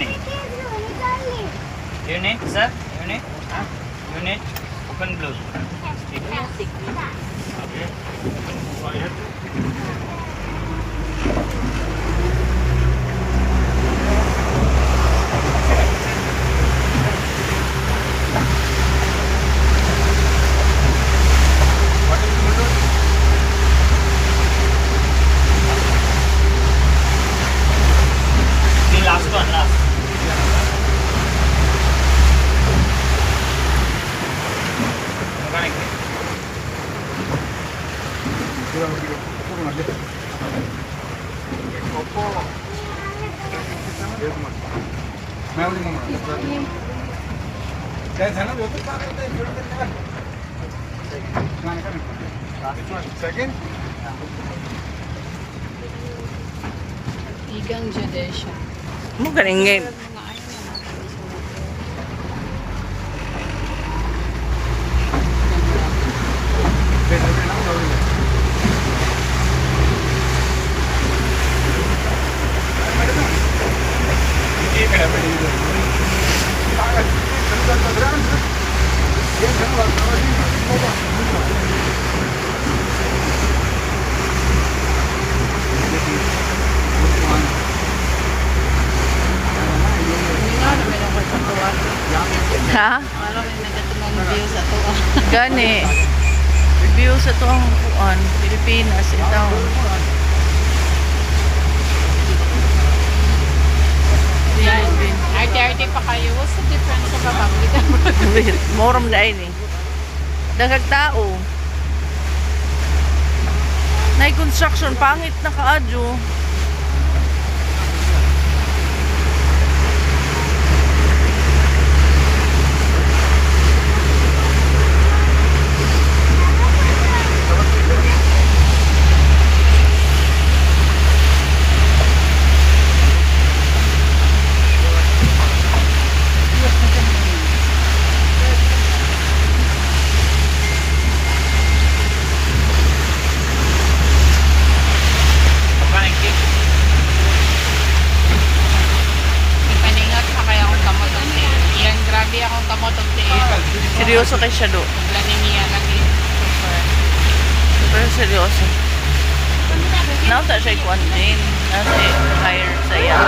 unit. Unit, sir? Unit? Huh? Unit? Open blue. Okay. The last one, last. Mechanic. Second? Igang Judesha. Mo ganing game. Mga ayun na. Hindi nga naman ako sa tuwa. Ha? Parang may nagatumang view sa tuwa. Gani. Review sa tuwang kuan, Pilipinas ito. Arte-arte pa kayo. What's the difference sa public and private? Moram dai ni. Dagag tao. Nay construction pangit na kaadyo. Mechanic. Ipaningat pa kaya akong kamotong tiil. Iyan, grabe akong kamotong tiil. Seryoso kay siya do. Laning iyan lagi. Super. Pero seryoso. Nauta siya kuan din. Nasa hire sa iya.